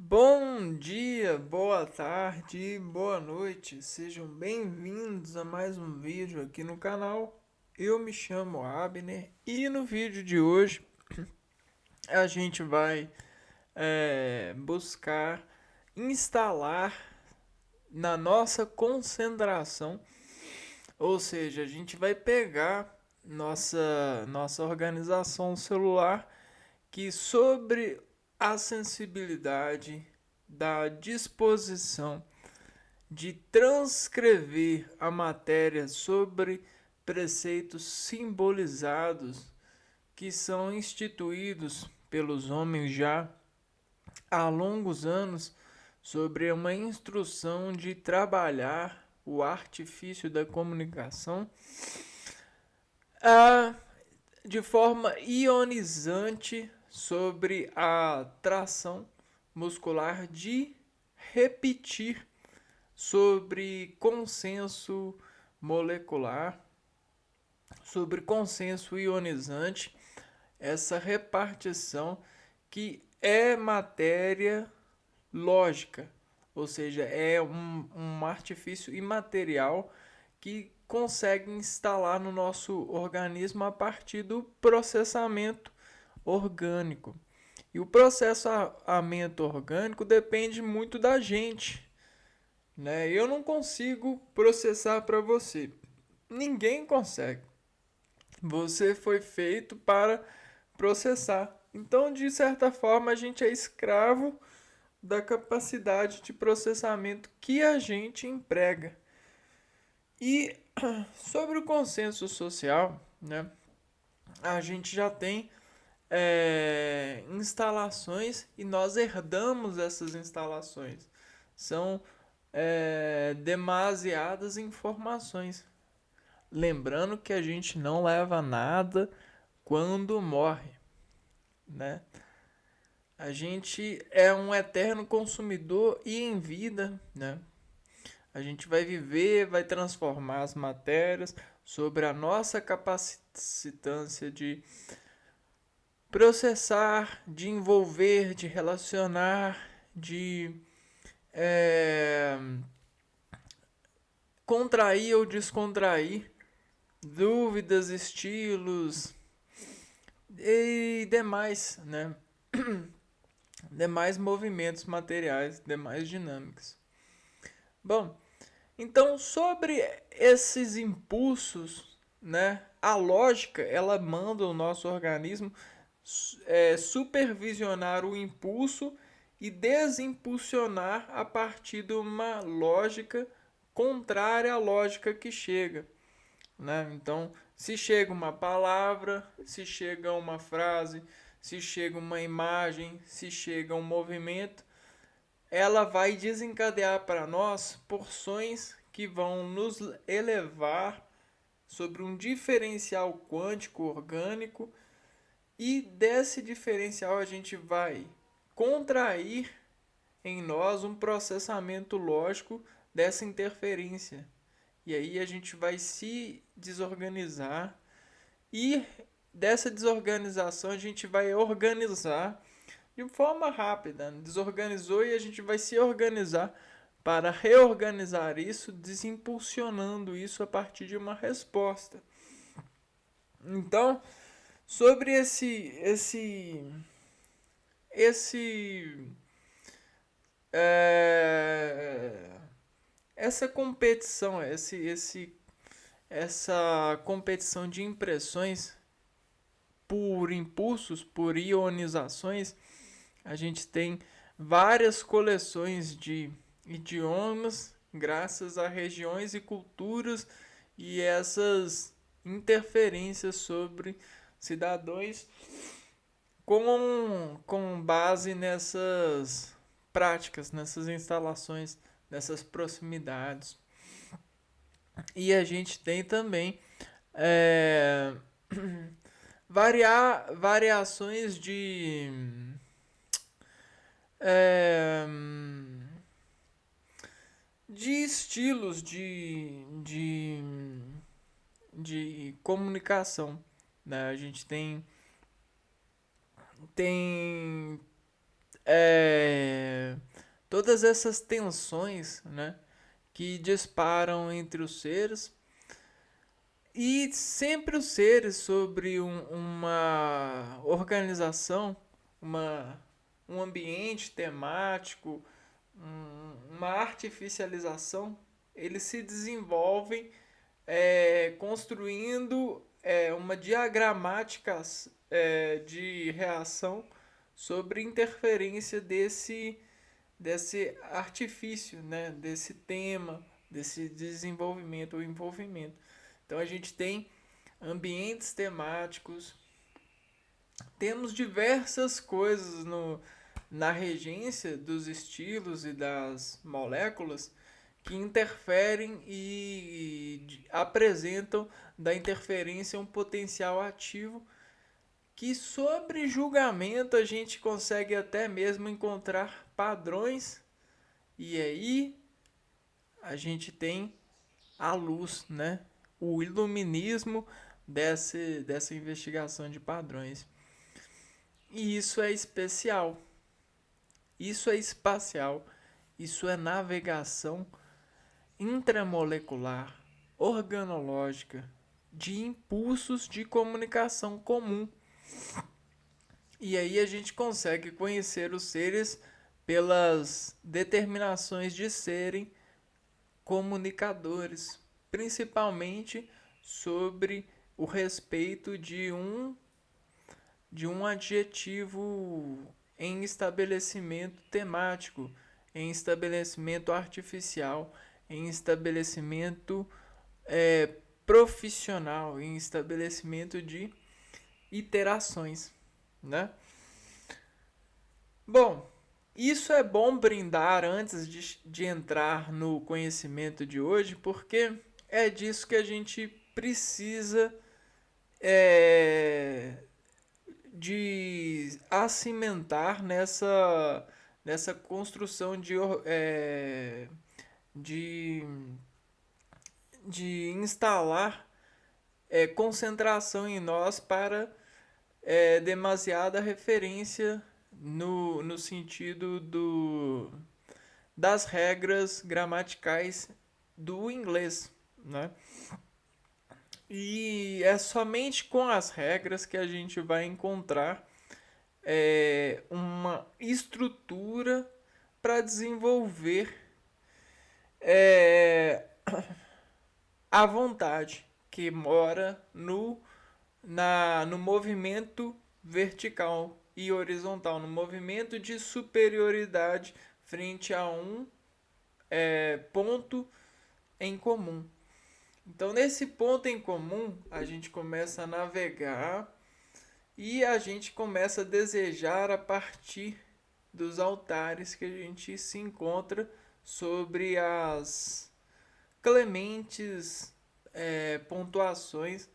Bom dia, boa tarde, boa noite. Sejam bem-vindos a mais um vídeo aqui no canal. Eu me chamo Abner e no vídeo de hoje a gente vai buscar instalar na nossa concentração, ou seja, a gente vai pegar nossa organização celular que sobre a sensibilidade da disposição de transcrever a matéria sobre preceitos simbolizados que são instituídos pelos homens já há longos anos sobre uma instrução de trabalhar o artifício da comunicação a, de forma ionizante sobre a tração muscular de repetir sobre consenso molecular, sobre consenso ionizante, essa repartição que é matéria lógica, ou seja, é um artifício imaterial que consegue instalar no nosso organismo a partir do processamento orgânico. E o processamento orgânico depende muito da gente, né? Eu não consigo processar para você. Ninguém consegue. Você foi feito para processar. Então, de certa forma, a gente é escravo da capacidade de processamento que a gente emprega. E sobre o consenso social, né? A gente já tem instalações e nós herdamos essas instalações. São demasiadas informações. Lembrando que a gente não leva nada quando morre, né? A gente é um eterno consumidor e em vida, né? A gente vai viver, vai transformar as matérias sobre a nossa capacitância de processar, de envolver, de relacionar, de é, contrair ou descontrair dúvidas, estilos e demais, né? Demais movimentos materiais, demais dinâmicas. Bom, então sobre esses impulsos, né? A lógica ela manda o nosso organismo supervisionar o impulso e desimpulsionar a partir de uma lógica contrária à lógica que chega, né? Então, se chega uma palavra, se chega uma frase, se chega uma imagem, se chega um movimento, ela vai desencadear para nós porções que vão nos elevar sobre um diferencial quântico orgânico e desse diferencial a gente vai contrair em nós um processamento lógico dessa interferência. E aí a gente vai se desorganizar e dessa desorganização a gente vai organizar de forma rápida. Desorganizou e a gente vai se organizar para reorganizar isso, desimpulsionando isso a partir de uma resposta. Então, sobre esse é, essa competição, essa competição de impressões por impulsos, por ionizações, a gente tem várias coleções de idiomas graças a regiões e culturas e essas interferências sobre cidadãos com base nessas práticas, nessas instalações, nessas proximidades. E a gente tem também é, variações é, de estilos de comunicação. Né? A gente tem todas essas tensões, né, que disparam entre os seres, e sempre os seres sobre uma organização, uma, um ambiente temático, uma artificialização, eles se desenvolvem construindo uma diagramática de reação sobre interferência desse artifício, né, desse tema, desse desenvolvimento ou envolvimento. Então a gente tem ambientes temáticos, temos diversas coisas na regência dos estilos e das moléculas que interferem e apresentam da interferência um potencial ativo que sobre julgamento a gente consegue até mesmo encontrar padrões, e aí a gente tem a luz, né? O iluminismo dessa investigação de padrões. E isso é especial, isso é espacial, isso é navegação intramolecular, organológica, de impulsos de comunicação comum. E aí a gente consegue conhecer os seres pelas determinações de serem comunicadores, principalmente sobre o respeito de um adjetivo em estabelecimento temático, em estabelecimento artificial, em estabelecimento profissional, em estabelecimento de iterações, né? Bom, isso é bom brindar antes de entrar no conhecimento de hoje, porque é disso que a gente precisa é, de acimentar nessa construção de, de instalar concentração em nós para demasiada referência no sentido das regras gramaticais do inglês, né? E é somente com as regras que a gente vai encontrar uma estrutura para desenvolver a vontade que mora no movimento vertical e horizontal, no movimento de superioridade frente a um ponto em comum. Então, nesse ponto em comum, a gente começa a navegar e a gente começa a desejar a partir dos altares que a gente se encontra sobre as clementes pontuações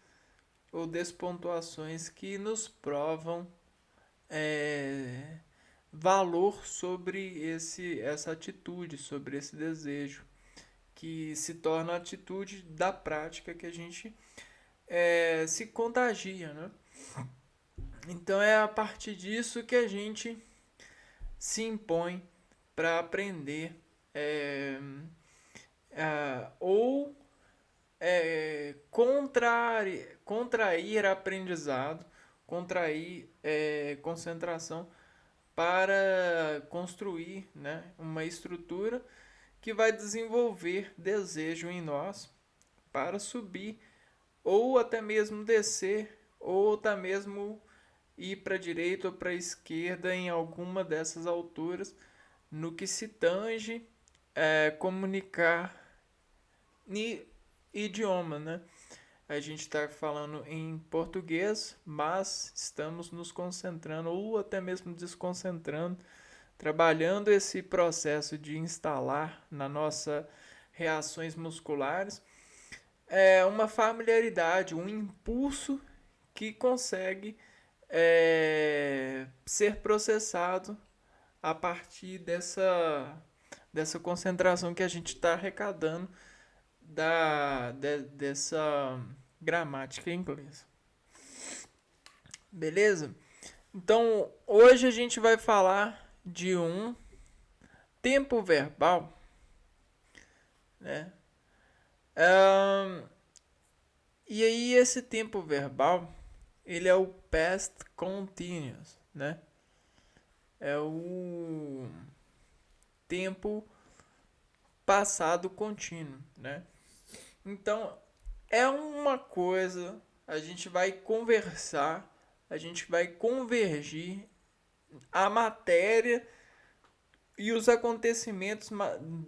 ou despontuações que nos provam valor sobre essa atitude, sobre esse desejo, que se torna a atitude da prática que a gente se contagia, né? Então é a partir disso que a gente se impõe para aprender ou contrair aprendizado, contrair concentração para construir, né, uma estrutura que vai desenvolver desejo em nós para subir ou até mesmo descer ou até mesmo ir para a direita ou para a esquerda em alguma dessas alturas no que se tange comunicar idioma, né? A gente está falando em português, mas estamos nos concentrando ou até mesmo desconcentrando, trabalhando esse processo de instalar na nossa reações musculares uma familiaridade, um impulso que consegue ser processado a partir dessa concentração que a gente está arrecadando dessa gramática inglesa. Beleza? Então, hoje a gente vai falar de um tempo verbal, né? Ahn, e aí esse tempo verbal, ele é o past continuous, né? É o tempo passado contínuo, né? Então, é uma coisa, a gente vai conversar, a gente vai convergir a matéria e os acontecimentos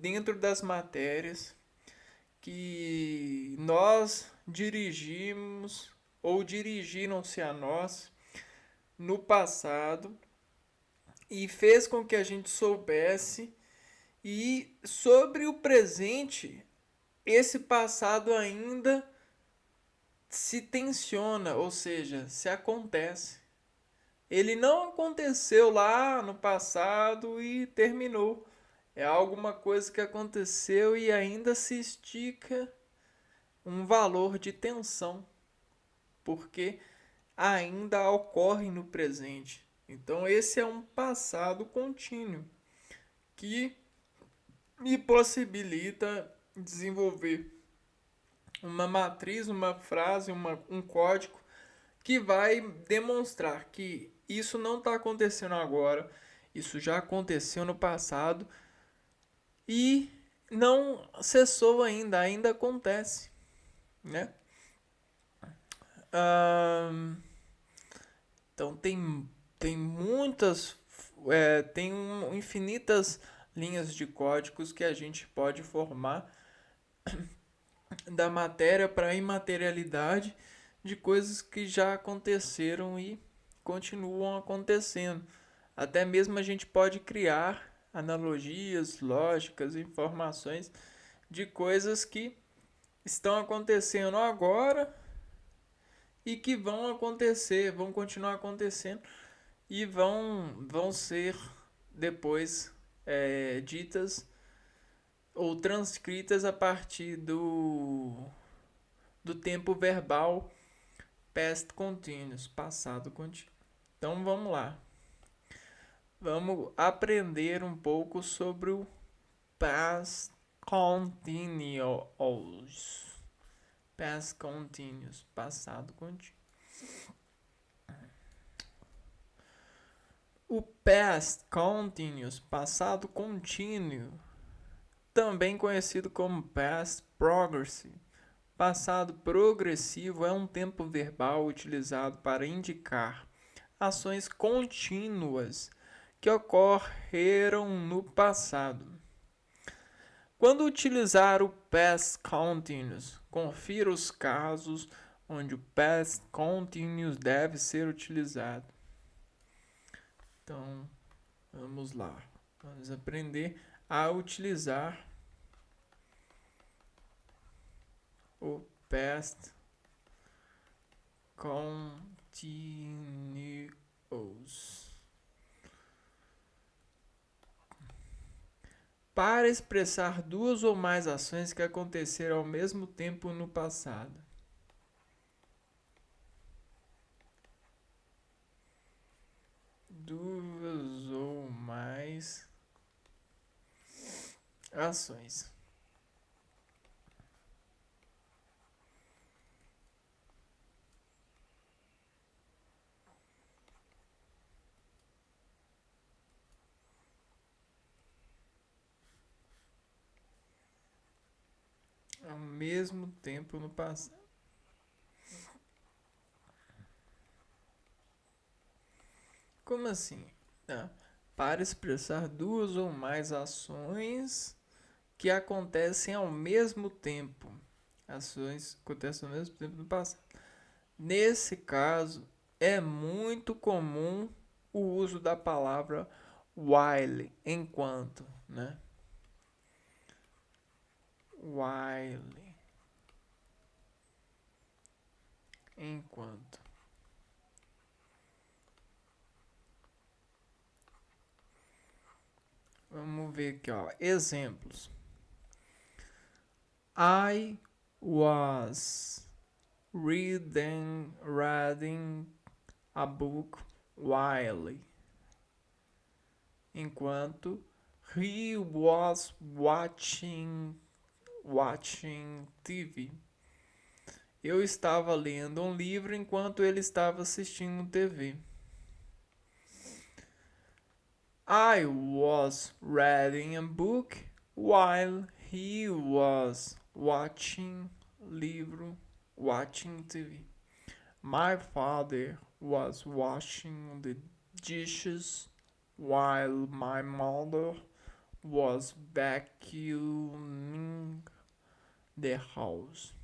dentro das matérias que nós dirigimos ou dirigiram-se a nós no passado e fez com que a gente soubesse, e sobre o presente, esse passado ainda se tensiona, ou seja, se acontece. Ele não aconteceu lá no passado e terminou. É alguma coisa que aconteceu e ainda se estica um valor de tensão, porque ainda ocorre no presente. Então, esse é um passado contínuo que me possibilita desenvolver uma matriz, uma frase, um código que vai demonstrar que isso não está acontecendo agora, isso já aconteceu no passado e não cessou ainda, ainda acontece, né? Então tem muitas, tem infinitas linhas de códigos que a gente pode formar da matéria para a imaterialidade de coisas que já aconteceram e continuam acontecendo. Até mesmo a gente pode criar analogias, lógicas, informações de coisas que estão acontecendo agora e que vão acontecer, vão continuar acontecendo e vão ser depois ditas ou transcritas a partir do tempo verbal past continuous, passado contínuo. Então vamos lá. Vamos aprender um pouco sobre o past continuous. Past continuous, passado contínuo. O past continuous, passado contínuo, também conhecido como past progressive, passado progressivo, é um tempo verbal utilizado para indicar ações contínuas que ocorreram no passado. Quando utilizar o past continuous, confira os casos onde o past continuous deve ser utilizado. Então, vamos lá. Vamos aprender a utilizar o past continuous para expressar duas ou mais ações que aconteceram ao mesmo tempo no passado. Duas ou mais ações. Ao mesmo tempo no passado. Como assim? Tá. Para expressar duas ou mais ações que acontecem ao mesmo tempo. Ações que acontecem ao mesmo tempo no passado. Nesse caso, é muito comum o uso da palavra while, enquanto, né? While, enquanto. Vamos ver aqui, ó. Exemplos. I was reading a book while. Enquanto He was watching TV. Eu estava lendo um livro enquanto ele estava assistindo TV. I was reading a book while he was watching TV. My father was washing the dishes while my mother was vacuuming the house.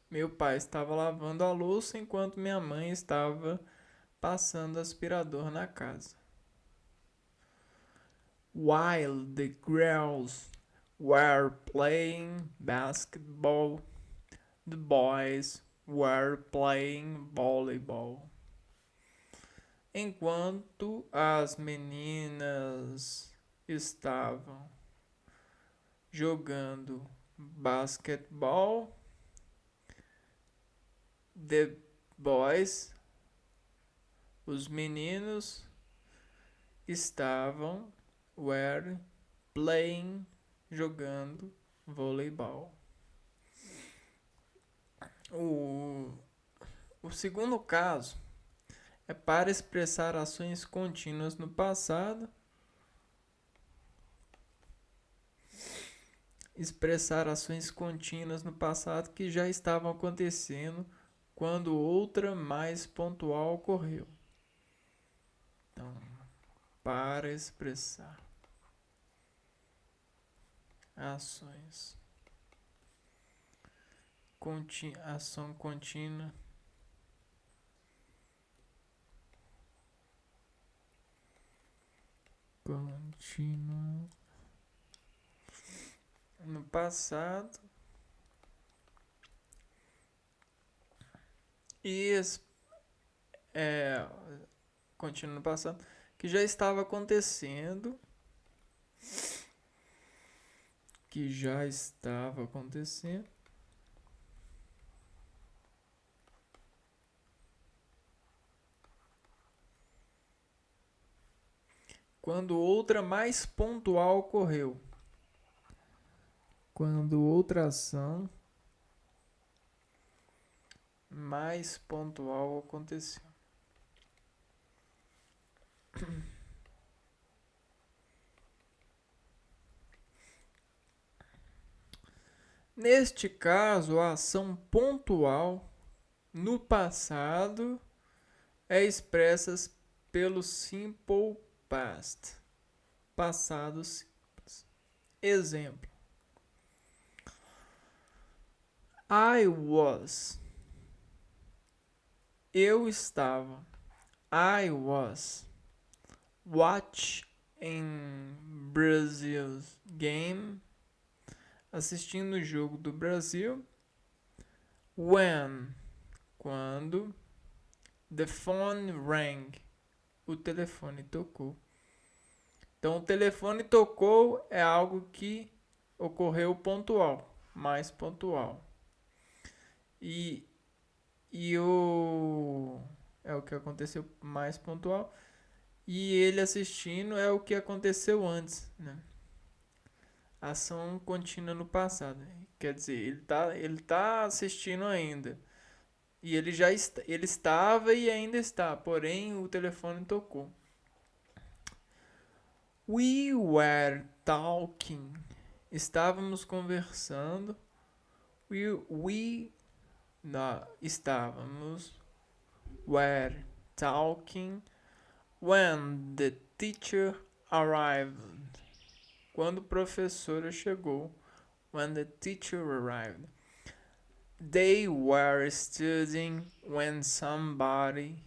Meu pai estava lavando a louça enquanto minha mãe estava passando aspirador na casa. While the girls were playing basketball, the boys were playing volleyball. Enquanto as meninas estavam jogando basquetebol, the boys, os meninos, were playing, jogando voleibol. O segundo caso é para expressar ações contínuas no passado. Expressar ações contínuas no passado que já estavam acontecendo quando outra mais pontual ocorreu. Então, para expressar ações. Ação contínua. Contínua. No passado. E contínua no passado. Que já estava acontecendo. Quando outra mais pontual ocorreu. Quando outra ação mais pontual aconteceu. Neste caso, a ação pontual no passado é expressa pelo simple past, passado simples. Exemplo: eu estava. I was watching Brazil's game, assistindo o jogo do Brasil. Quando the phone rang, o telefone tocou. Então, o telefone tocou é algo que ocorreu pontual, mais pontual. E é o que aconteceu mais pontual. E ele assistindo é o que aconteceu antes, né? Ação contínua no passado. Quer dizer, ele tá assistindo ainda. E ele estava e ainda está, porém o telefone tocou. We were talking. Estávamos conversando. Estávamos. Were talking when the teacher arrived. Quando o professor chegou. When the teacher arrived. They were studying when somebody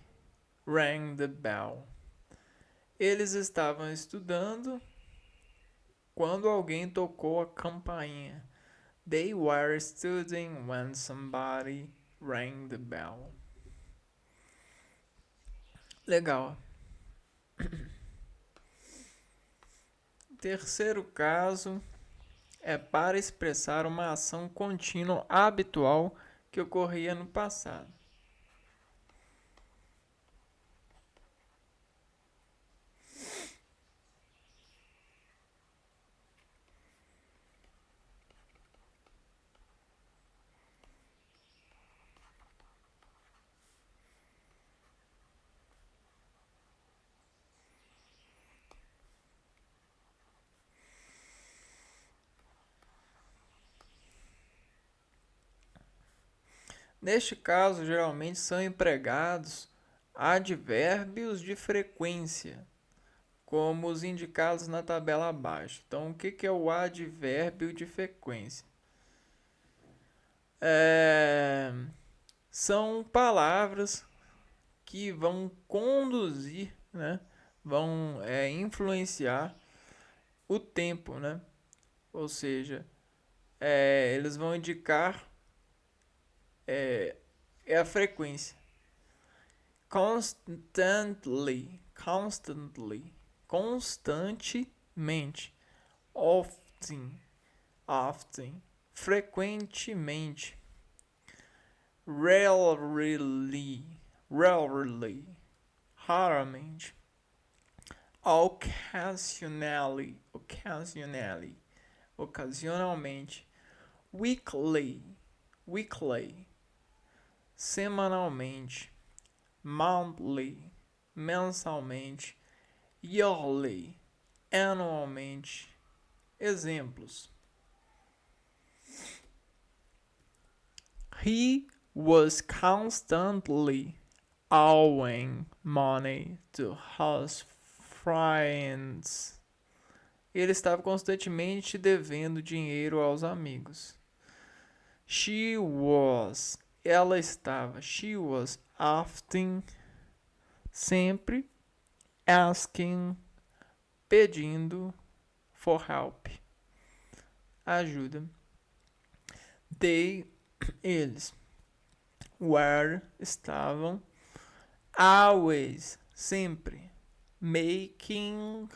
rang the bell. Eles estavam estudando quando alguém tocou a campainha. They were studying when somebody rang the bell. Legal. Terceiro caso é para expressar uma ação contínua habitual que ocorria no passado. Neste caso, geralmente são empregados advérbios de frequência, como os indicados na tabela abaixo. Então, o que é o advérbio de frequência? São palavras que vão conduzir, né? Vão influenciar o tempo, né? Ou seja, eles vão indicar a frequência. Constantly, constantly, constantemente, often, often, frequentemente, rarely, rarely, raramente, occasionally, occasionally, ocasionalmente, weekly, weekly, semanalmente, monthly, mensalmente, yearly, anualmente. Exemplos: He was constantly owing money to his friends. Ele estava constantemente devendo dinheiro aos amigos. Ela estava. She was often, sempre, asking, pedindo for help, ajuda. Eles, were, estavam, always, sempre, making,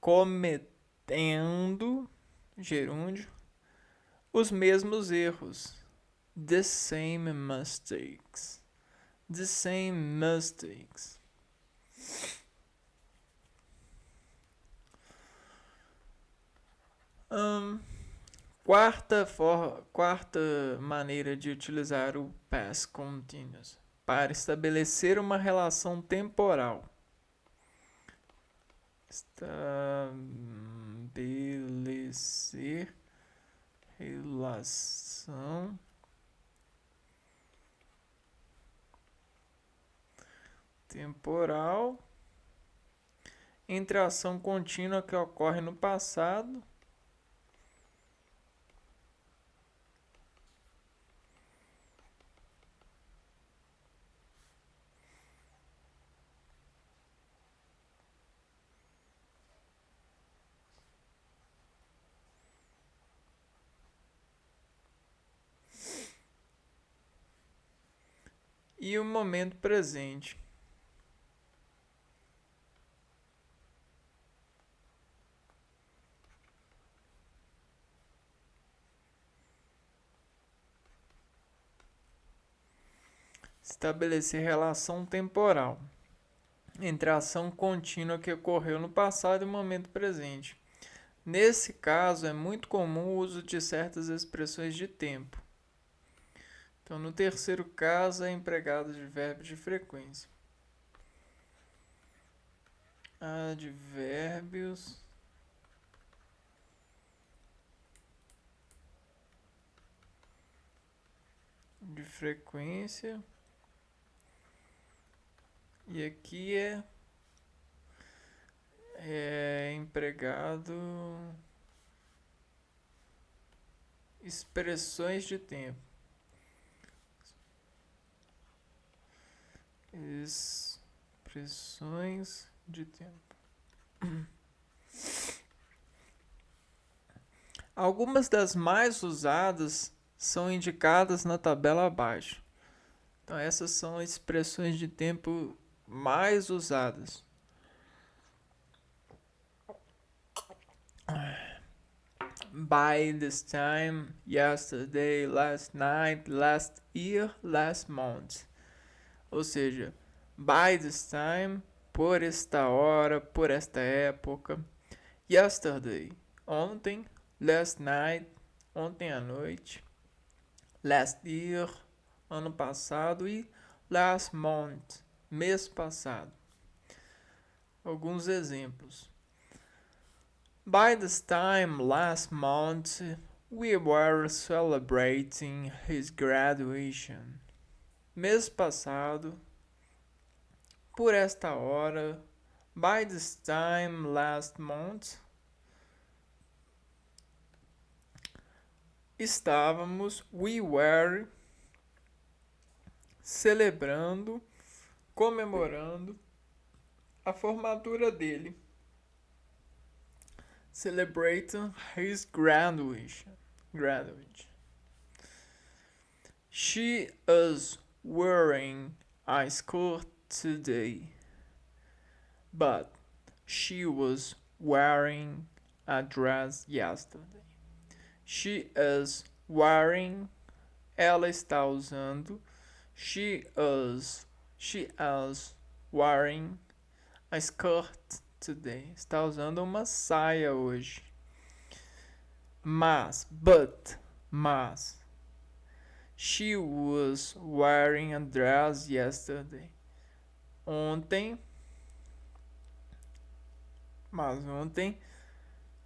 cometendo, gerúndio, os mesmos erros, the same mistakes, the same mistakes. Quarta maneira de utilizar o past continuous para estabelecer uma relação temporal. Estabelecer relação temporal entre a ação contínua que ocorre no passado e o momento presente. Estabelecer relação temporal entre a ação contínua que ocorreu no passado e o momento presente. Nesse caso, é muito comum o uso de certas expressões de tempo. Então, no terceiro caso, é empregado de verbo de frequência. Advérbios de frequência. E aqui é empregado expressões de tempo. Expressões de tempo. Algumas das mais usadas são indicadas na tabela abaixo. Então, essas são expressões de tempo mais usadas. By this time, yesterday, last night, last year, last month. Ou seja, by this time, por esta hora, por esta época. Yesterday, ontem. Last night, ontem à noite. Last year, ano passado. E last month, mês passado. Alguns exemplos. By this time last month, We were celebrating his graduation. Mês passado, por esta hora, by this time last month, we were, celebrando, comemorando a formatura dele. Celebrating his graduation. She is wearing a skirt today, but she was wearing a dress yesterday. She is wearing, ela está usando, she is wearing a skirt today. Está usando uma saia hoje. Mas, she was wearing a dress yesterday. Ontem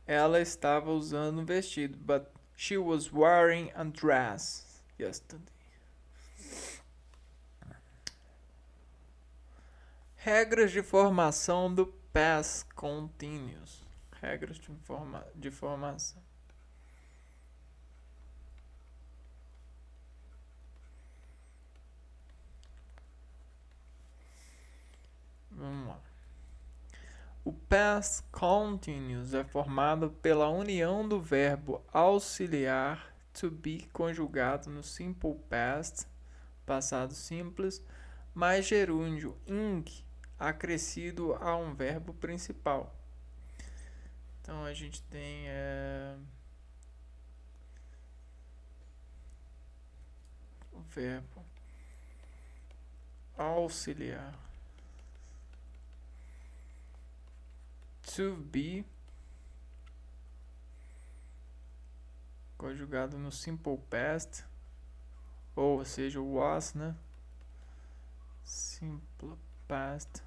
ela estava usando um vestido. But she was wearing a dress yesterday. Regras de formação do past continuous. Regras de formação. Vamos lá. O past continuous é formado pela união do verbo auxiliar to be conjugado no simple past, passado simples, mais gerúndio ing acrescido a um verbo principal. Então a gente tem o verbo auxiliar to be conjugado no simple past, ou seja, o was, né? Simple past,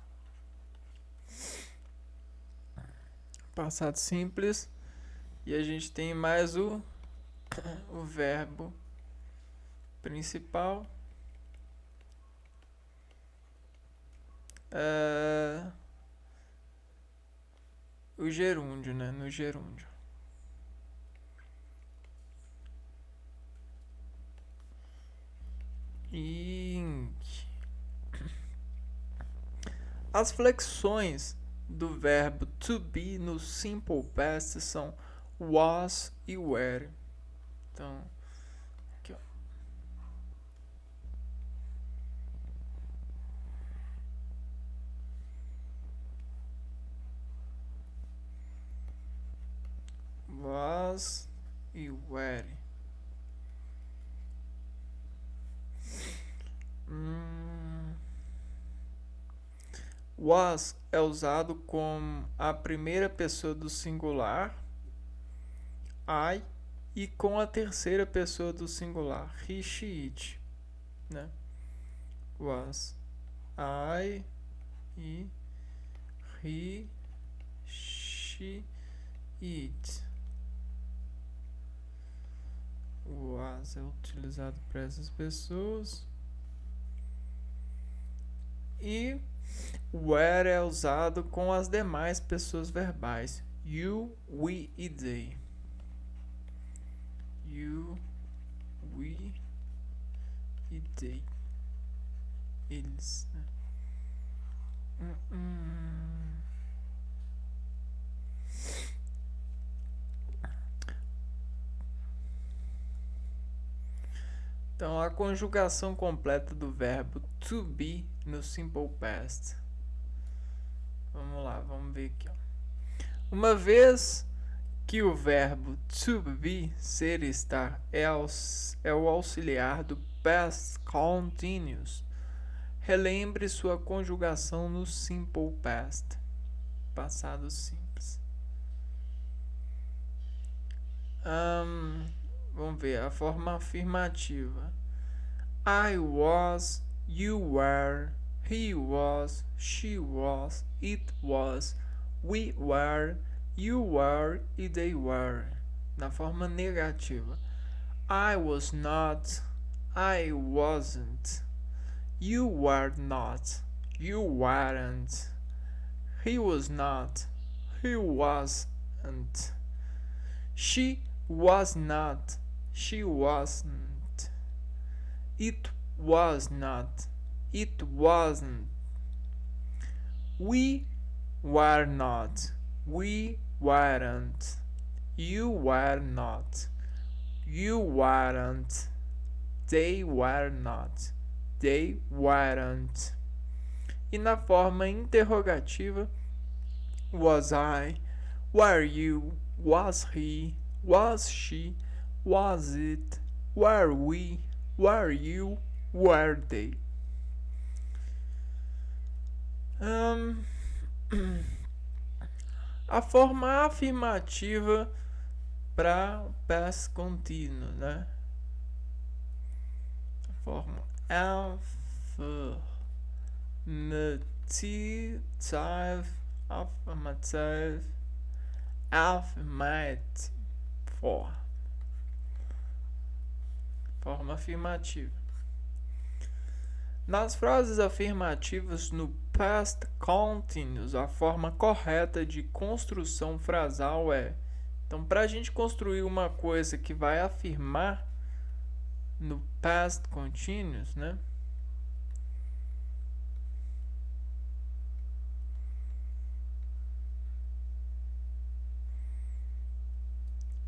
passado simples, e a gente tem mais o verbo principal, o gerúndio, né? No gerúndio. As flexões do verbo to be no simple past são was e were. Então, aqui, ó. Was e were. Was é usado com a primeira pessoa do singular, I, e com a terceira pessoa do singular, he, she, it, né? Was I e he, she, it. O was é utilizado para essas pessoas. E were é usado com as demais pessoas verbais. You, we e they. You, we e they. Eles, né? Então, a conjugação completa do verbo to be no simple past. Vamos lá, vamos ver aqui. Ó. Uma vez que o verbo to be, ser, estar, é o auxiliar do past continuous, relembre sua conjugação no simple past, passado simples. Vamos ver a forma afirmativa. I was, you were, he was, she was, it was, we were, you were e they were. na forma negativa. I was not, I wasn't, you were not, you weren't, he was not, he wasn't, she was not, she wasn't, it was not, it wasn't, we were not, we weren't, you were not, you weren't, they were not, they weren't. E na forma interrogativa, was I, were you, was he, was she, was it, were we, were you, were they. A forma afirmativa para past continuo, né? A forma affirmative, forma afirmativa. Nas frases afirmativas no past continuous, a forma correta de construção frasal é... Então, para a gente construir uma coisa que vai afirmar no past continuous, né?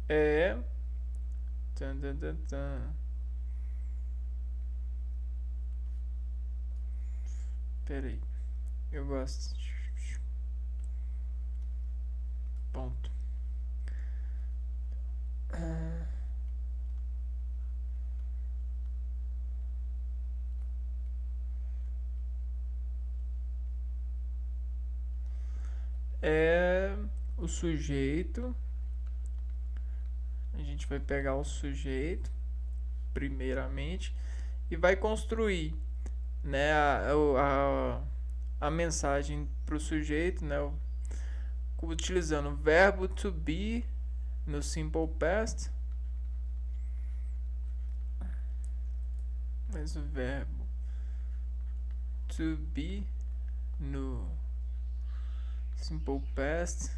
É... Peraí, eu gosto. Ponto. É o sujeito. A gente vai pegar o sujeito primeiramente e vai construir, né, a mensagem para o sujeito, né, utilizando o verbo to be no simple past, mas o verbo to be no simple past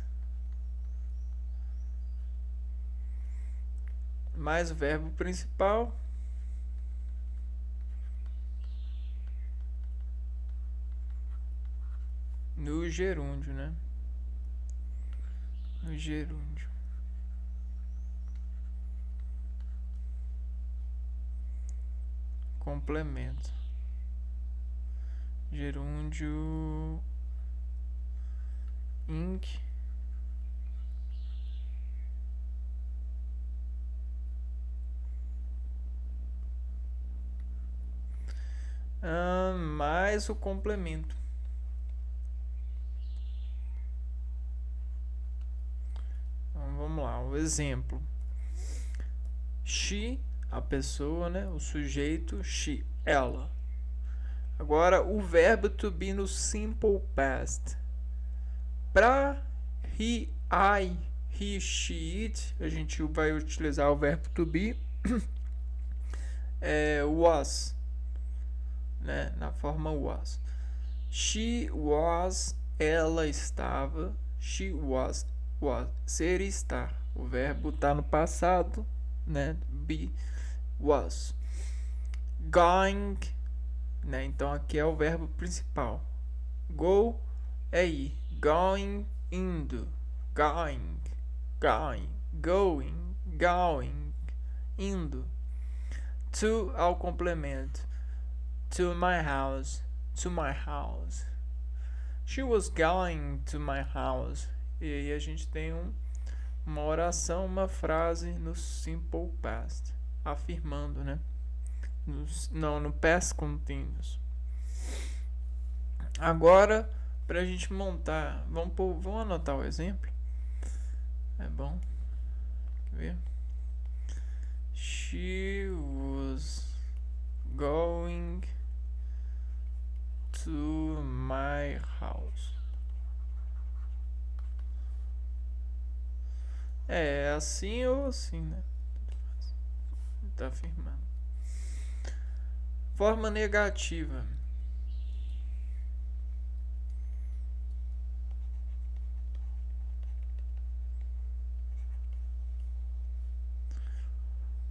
mais o verbo principal no gerúndio, né? No gerúndio. Complemento. Gerúndio ing mais o complemento. Então, vamos lá, o exemplo. She, a pessoa, né? O sujeito, she, ela. Agora, o verbo to be no simple past. Para he, I, he, she, it, a gente vai utilizar o verbo to be was, né? Na forma was. She was, ela estava. She was, ser e estar. O verbo está no passado, né? Be, was. Going, né? Então aqui é o verbo principal. Go é ir. Going, indo. Going, going, indo. To ao complemento. To my house. She was going to my house. E aí a gente tem uma oração, uma frase no simple past, afirmando, né? No past continuous. Agora, para a gente montar, vamos anotar o exemplo. É bom. Quer ver? She was going to my house. É assim ou assim, né? Tá afirmando. Forma negativa.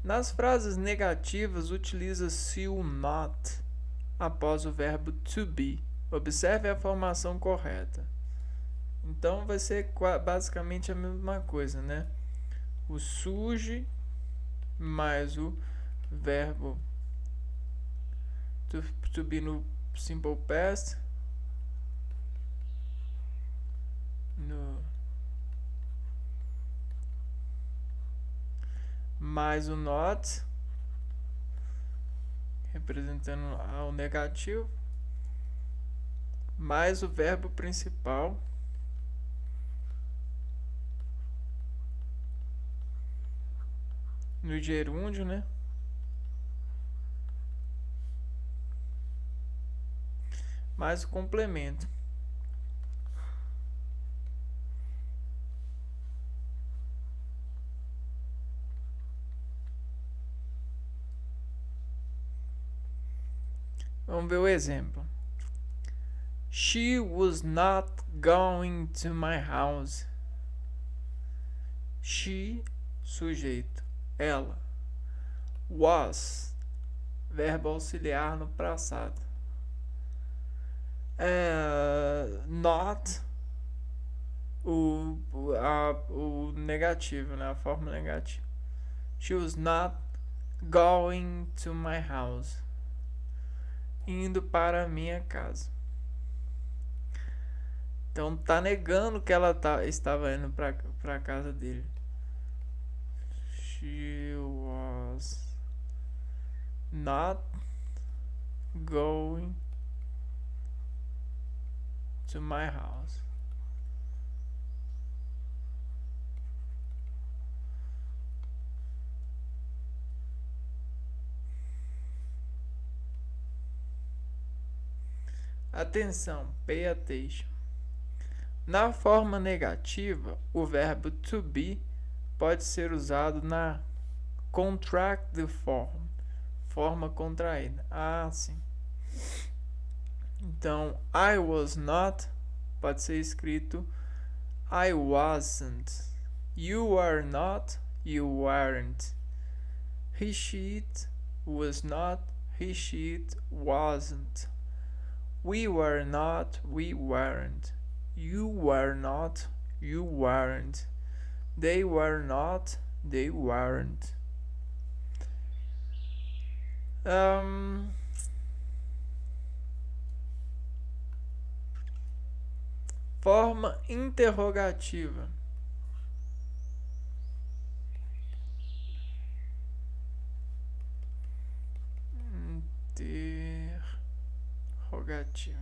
Nas frases negativas, utiliza-se o not após o verbo to be. Observe a formação correta. Então vai ser basicamente a mesma coisa, né? O surge mais o verbo to be no simple past, no, mais o not, representando o negativo, mais o verbo principal, no gerúndio, né? Mais o complemento. Vamos ver o exemplo. She was not going to my house. She, sujeito. Ela. Was, verbo auxiliar no passado. Not, o negativo, né? A forma negativa. She was not going to my house. Indo para a minha casa. Então tá negando que ela estava indo para a casa dele. She was not going to my house. Atenção, pay attention. Na forma negativa, o verbo to be pode ser usado na contracted form, forma contraída. Ah, sim. Então, I was not pode ser escrito I wasn't. You are not, you weren't. He, she, it was not, he, she, it wasn't. We were not, we weren't. You were not, you weren't. They were not, they weren't. Forma interrogativa. Interrogativa.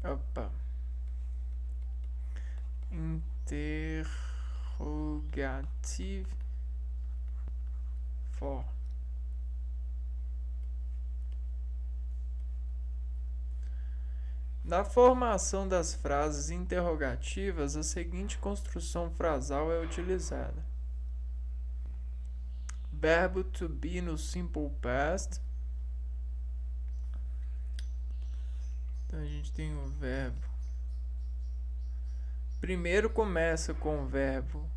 Opa. Interrogative form. Na formação das frases interrogativas, a seguinte construção frasal é utilizada: verbo to be no simple past. Então a gente tem o verbo. Primeiro começa com o verbo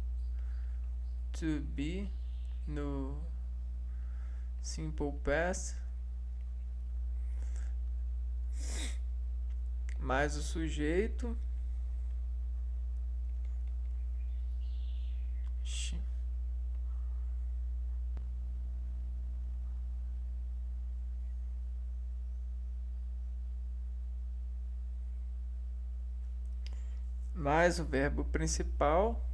to be no simple past, mais o sujeito, mais o verbo principal,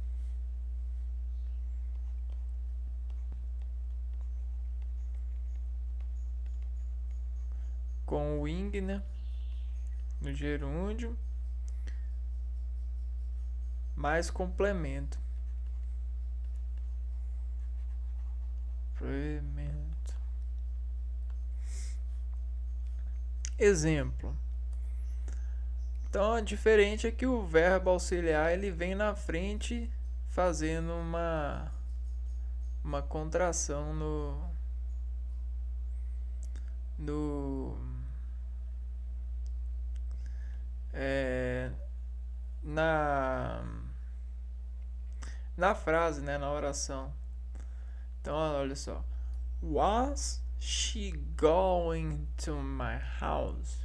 com o ing, né, no gerúndio, mais complemento. Exemplo: Então, a diferente é que o verbo auxiliar ele vem na frente fazendo uma contração no é, na frase, né, na oração. Então, olha só. Was she going to my house?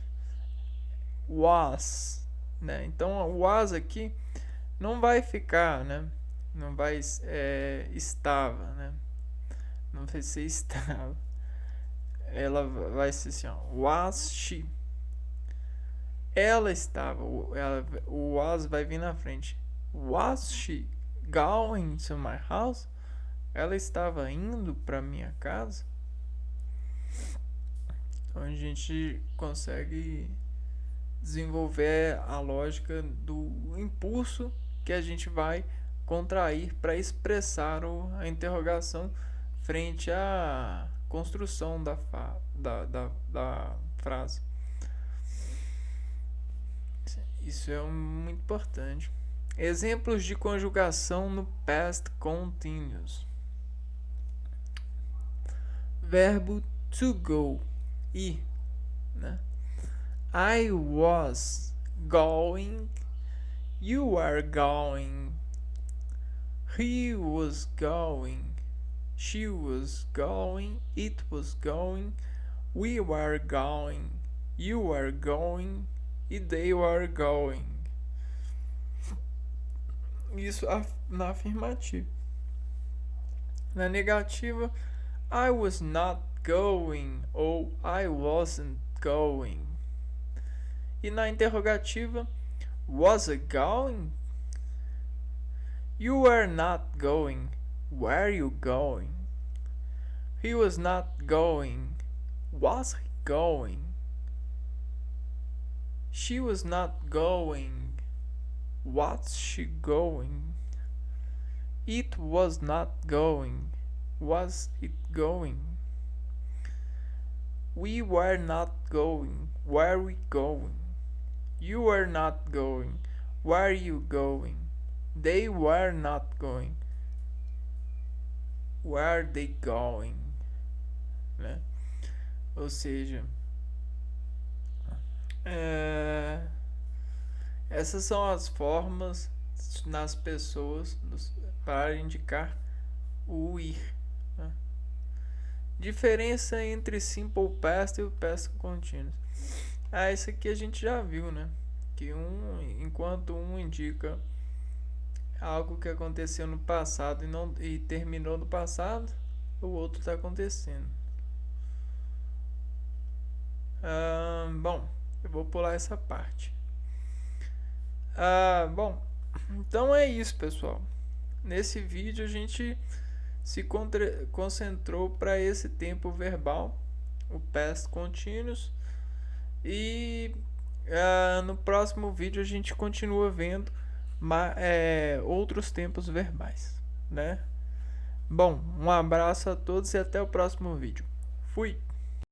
Was, né? Então, o was aqui não vai ficar, né? Não vai estava, né? Não vai ser estava. Ela vai ser assim, ó. Was she? Ela estava. O was vai vir na frente. Was she going to my house? Ela estava indo para minha casa. Então a gente consegue desenvolver a lógica do impulso que a gente vai contrair para expressar a interrogação frente à construção da frase. Isso é muito importante. Exemplos de conjugação no past continuous. Verbo to go, ir, né? I was going, you are going, he was going, she was going, it was going, we were going, you were going e they were going. Isso na afirmativa. Na negativa, I was not going ou I wasn't going. E na interrogativa, was I going? You were not going. Were you going? He was not going. Was he going? She was not going. Was she going? It was not going. Was it going? We were not going. Were we going? You were not going. Were you going? They were not going. Were they going? Né? Ou seja, essas são as formas nas pessoas para indicar o ir. Né? Diferença entre simple past e o past continuous. Isso aqui a gente já viu, né? Que enquanto um indica algo que aconteceu no passado e terminou no passado, o outro está acontecendo. Bom, eu vou pular essa parte. Bom, então é isso, pessoal. Nesse vídeo a gente se concentrou para esse tempo verbal, o past continuous, e no próximo vídeo a gente continua vendo outros tempos verbais, né? Bom, um abraço a todos e até o próximo vídeo. Fui!